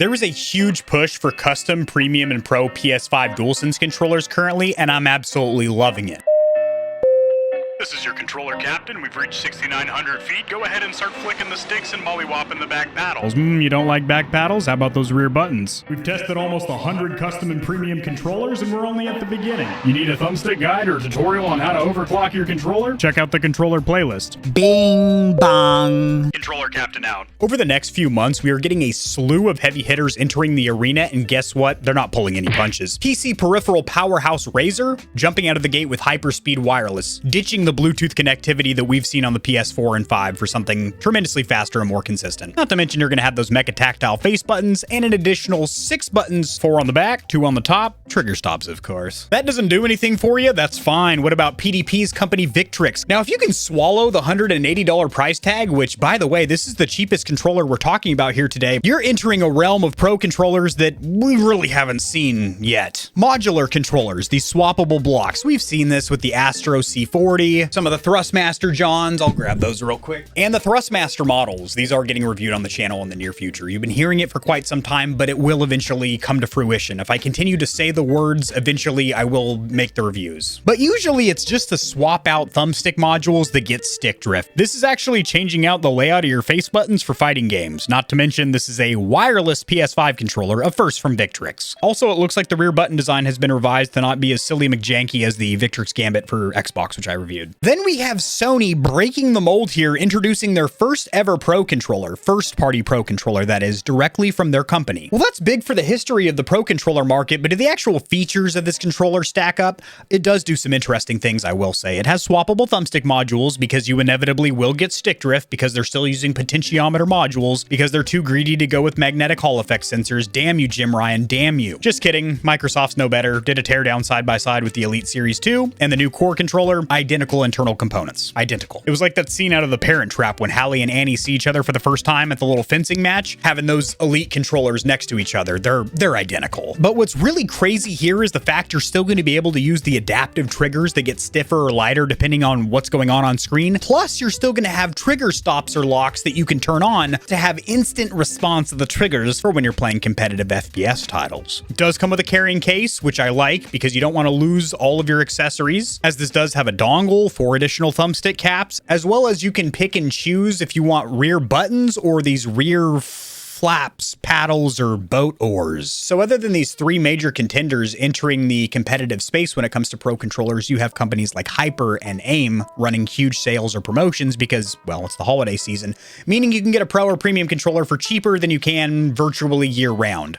There is a huge push for custom premium and pro PS5 DualSense controllers currently, and I'm absolutely loving it. This is your controller captain. We've reached 6,900 feet. Go ahead and start flicking the sticks and mollywopping the back paddles. You don't like back paddles? How about those rear buttons? We've tested almost 100 custom and premium controllers, and we're only at the beginning. You need a thumbstick guide or a tutorial on how to overclock your controller? Check out the controller playlist. Bing bong. Controller captain out. Over the next few months, we are getting a slew of heavy hitters entering the arena, and guess what? They're not pulling any punches. PC peripheral powerhouse Razer, jumping out of the gate with hyperspeed wireless, ditching the Bluetooth connectivity that we've seen on the PS4 and 5 for something tremendously faster and more consistent. Not to mention you're going to have those mecha tactile face buttons and an additional 6 buttons, 4 on the back, 2 on the top, trigger stops of course. That doesn't do anything for you? That's fine. What about PDP's company Victrix? Now if you can swallow the $180 price tag, which by the way, this is the cheapest controller we're talking about here today, you're entering a realm of pro controllers that we really haven't seen yet. Modular controllers, these swappable blocks. We've seen this with the Astro C40, some of the Thrustmaster Johns, I'll grab those real quick, and the Thrustmaster models. These are getting reviewed on the channel in the near future. You've been hearing it for quite some time, but it will eventually come to fruition. If I continue to say the words, eventually I will make the reviews. But usually it's just to swap out thumbstick modules that get stick drift. This is actually changing out the layout of your face buttons for fighting games. Not to mention this is a wireless PS5 controller, a first from Victrix. Also, it looks like the rear button design has been revised to not be as silly McJanky as the Victrix Gambit for Xbox, which I reviewed. Then we have Sony breaking the mold here, introducing their first ever pro controller, first party pro controller that is, directly from their company. Well, that's big for the history of the pro controller market, but do the actual features of this controller stack up? It does do some interesting things, I will say. It has swappable thumbstick modules because you inevitably will get stick drift because they're still using potentiometer modules because they're too greedy to go with magnetic Hall effect sensors. Damn you, Jim Ryan, damn you. Just kidding. Microsoft's no better. Did a teardown side by side with the Elite Series 2 and the new core controller, identical internal components. Identical. It was like that scene out of The Parent Trap when Hallie and Annie see each other for the first time at the little fencing match, having those Elite controllers next to each other. They're identical. But what's really crazy here is the fact you're still going to be able to use the adaptive triggers that get stiffer or lighter depending on what's going on screen. Plus, you're still going to have trigger stops or locks that you can turn on to have instant response to the triggers for when you're playing competitive FPS titles. It does come with a carrying case, which I like because you don't want to lose all of your accessories, as this does have a dongle for additional thumbstick caps, as well as you can pick and choose if you want rear buttons or these rear flaps, paddles, or boat oars. So other than these 3 major contenders entering the competitive space when it comes to pro controllers, you have companies like Hyper and AIM running huge sales or promotions because, well, it's the holiday season, meaning you can get a pro or premium controller for cheaper than you can virtually year round.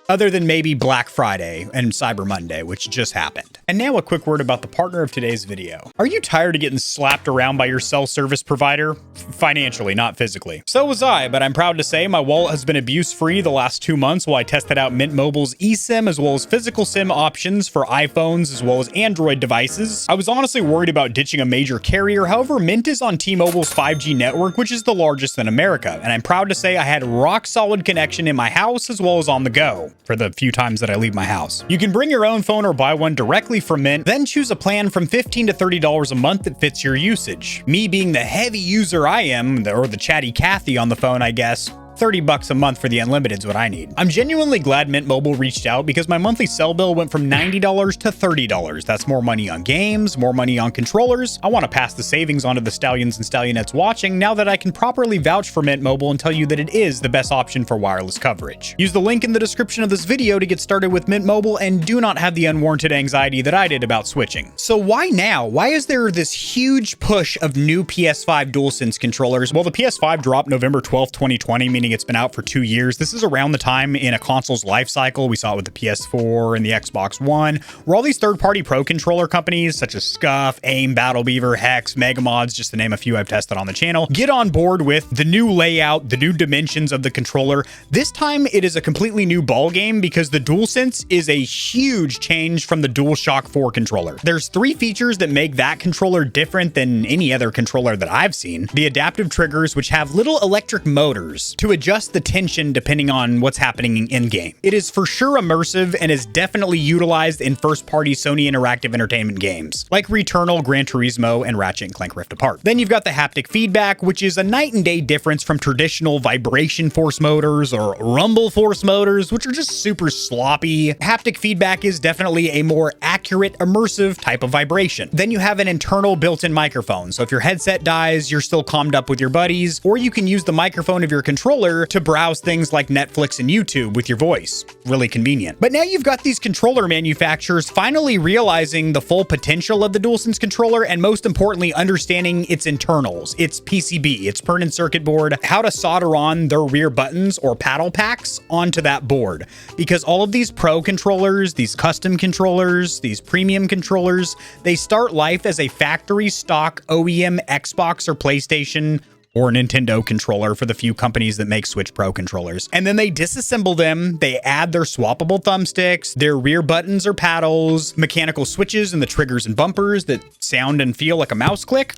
Other than maybe Black Friday and Cyber Monday, which just happened. And now a quick word about the partner of today's video. Are you tired of getting slapped around by your cell service provider? Financially, not physically. So was I, but I'm proud to say my wallet has been abuse-free the last 2 months while I tested out Mint Mobile's eSIM as well as physical SIM options for iPhones as well as Android devices. I was honestly worried about ditching a major carrier. However, Mint is on T-Mobile's 5G network, which is the largest in America. And I'm proud to say I had rock solid connection in my house as well as on the go for the few times that I leave my house. You can bring your own phone or buy one directly from Mint, then choose a plan from $15 to $30 a month that fits your usage. Me being the heavy user I am, or the chatty Cathy on the phone, I guess, $30 a month for the unlimited is what I need. I'm genuinely glad Mint Mobile reached out because my monthly cell bill went from $90 to $30. That's more money on games, more money on controllers. I want to pass the savings on to the Stallions and Stallionettes watching now that I can properly vouch for Mint Mobile and tell you that it is the best option for wireless coverage. Use the link in the description of this video to get started with Mint Mobile and do not have the unwarranted anxiety that I did about switching. So why now? Why is there this huge push of new PS5 DualSense controllers? Well, the PS5 dropped November 12th, 2020, meaning it's been out for 2 years. This is around the time in a console's life cycle. We saw it with the PS4 and the Xbox One, where all these third-party pro controller companies such as Scuf, AIM, Battle Beaver, Hex, Megamods, just to name a few I've tested on the channel, get on board with the new layout, the new dimensions of the controller. This time it is a completely new ballgame because the DualSense is a huge change from the DualShock 4 controller. There's 3 features that make that controller different than any other controller that I've seen. The adaptive triggers, which have little electric motors to to adjust the tension depending on what's happening in-game. It is for sure immersive and is definitely utilized in first-party Sony interactive entertainment games, like Returnal, Gran Turismo, and Ratchet & Clank Rift Apart. Then you've got the haptic feedback, which is a night and day difference from traditional vibration force motors or rumble force motors, which are just super sloppy. Haptic feedback is definitely a more accurate, immersive type of vibration. Then you have an internal built-in microphone, so if your headset dies, you're still calmed up with your buddies, or you can use the microphone of your controller to browse things like Netflix and YouTube with your voice. Really convenient. But now you've got these controller manufacturers finally realizing the full potential of the DualSense controller, and most importantly, understanding its internals, its PCB, its printed circuit board, how to solder on their rear buttons or paddle packs onto that board. Because all of these pro controllers, these custom controllers, these premium controllers, they start life as a factory stock OEM Xbox or PlayStation or Nintendo controller for the few companies that make Switch Pro controllers. And then they disassemble them, they add their swappable thumbsticks, their rear buttons or paddles, mechanical switches and the triggers and bumpers that sound and feel like a mouse click,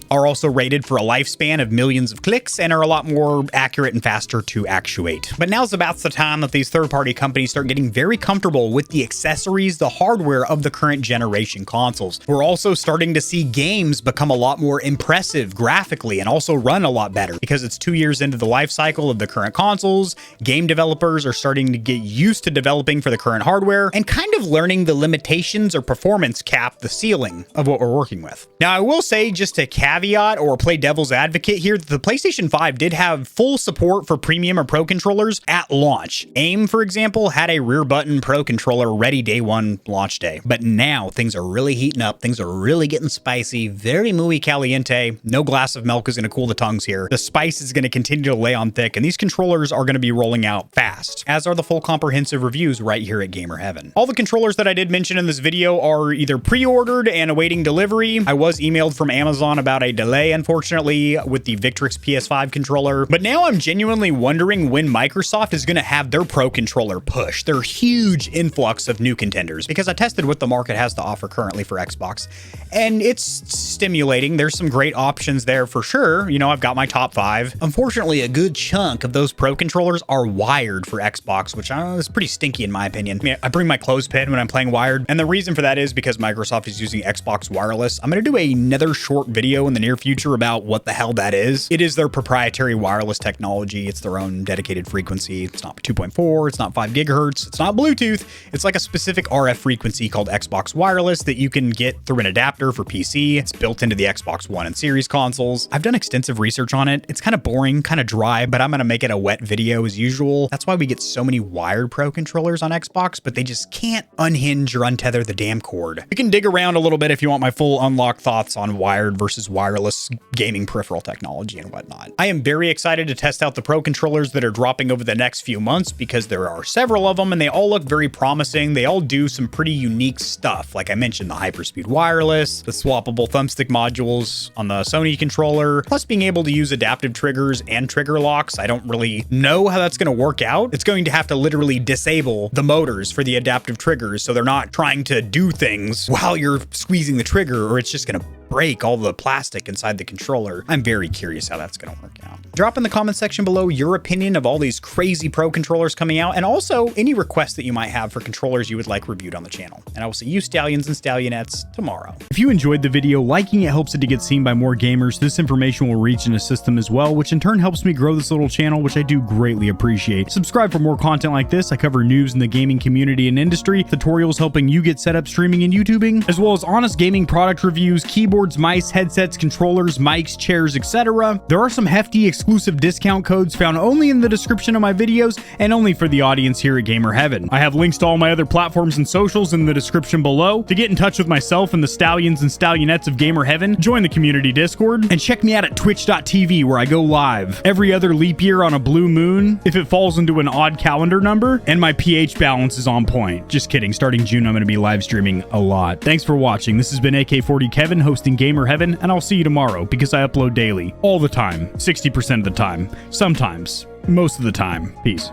are also rated for a lifespan of millions of clicks and are a lot more accurate and faster to actuate. But now's about the time that these third-party companies start getting very comfortable with the accessories, the hardware of the current generation consoles. We're also starting to see games become a lot more impressive graphically and also run a lot better because it's 2 years into the life cycle of the current consoles. Game developers are starting to get used to developing for the current hardware and kind of learning the limitations or performance cap, the ceiling of what we're working with. Now, I will say, just to caveat or play devil's advocate here, the PlayStation 5 did have full support for premium or pro controllers at launch. AIM, for example, had a rear button pro controller ready day one launch day. But now things are really heating up. Things are really getting spicy, very muy caliente. No glass of milk is going to cool the tongues here. The spice is going to continue to lay on thick, and these controllers are going to be rolling out fast, as are the full comprehensive reviews right here at Gamer Heaven. All the controllers that I did mention in this video are either pre-ordered and awaiting delivery. I was emailed from Amazon about a delay, unfortunately, with the Victrix PS5 controller. But now I'm genuinely wondering when Microsoft is going to have their Pro controller push, their huge influx of new contenders, because I tested what the market has to offer currently for Xbox, and it's stimulating. There's some great options there for sure. You know, I've got my top 5. Unfortunately, a good chunk of those Pro controllers are wired for Xbox, which is pretty stinky in my opinion. I mean, I bring my clothespin when I'm playing wired, and the reason for that is because Microsoft is using Xbox Wireless. I'm going to do another short video in the near future about what the hell that is. It is their proprietary wireless technology. It's their own dedicated frequency. It's not 2.4, it's not 5 gigahertz, it's not Bluetooth. It's like a specific RF frequency called Xbox Wireless that you can get through an adapter for PC. It's built into the Xbox One and Series consoles. I've done extensive research on it. It's kind of boring, kind of dry, but I'm going to make it a wet video as usual. That's why we get so many wired Pro controllers on Xbox, but they just can't unhinge or untether the damn cord. You can dig around a little bit if you want my full unlocked thoughts on wired versus wireless gaming peripheral technology and whatnot. I am very excited to test out the Pro controllers that are dropping over the next few months because there are several of them and they all look very promising. They all do some pretty unique stuff. Like I mentioned, the hyperspeed wireless, the swappable thumbstick modules on the Sony controller, plus being able to use adaptive triggers and trigger locks. I don't really know how that's going to work out. It's going to have to literally disable the motors for the adaptive triggers so they're not trying to do things while you're squeezing the trigger, or it's just going to break all the plastic inside the controller. I'm very curious how that's going to work out. Drop in the comment section below your opinion of all these crazy Pro controllers coming out, and also any requests that you might have for controllers you would like reviewed on the channel. And I will see you Stallions and Stallionettes tomorrow. If you enjoyed the video, liking it helps it to get seen by more gamers. This information will reach and assist them as well, which in turn helps me grow this little channel, which I do greatly appreciate. Subscribe for more content like this. I cover news in the gaming community and industry, tutorials helping you get set up streaming and YouTubing, as well as honest gaming product reviews, keyboards, mice, headsets, controllers, mics, chairs, etc. There are some hefty exclusive discount codes found only in the description of my videos and only for the audience here at Gamer Heaven. I have links to all my other platforms and socials in the description below. To get in touch with myself and the Stallions and Stallionettes of Gamer Heaven, join the community Discord and check me out at twitch.tv where I go live every other leap year on a blue moon if it falls into an odd calendar number and my pH balance is on point. Just kidding. Starting June, I'm going to be live streaming a lot. Thanks for watching. This has been AK40 Kevin hosting Gamer Heaven, and I'll see you tomorrow because I upload daily, all the time, 60% of the time, sometimes, most of the time. Peace.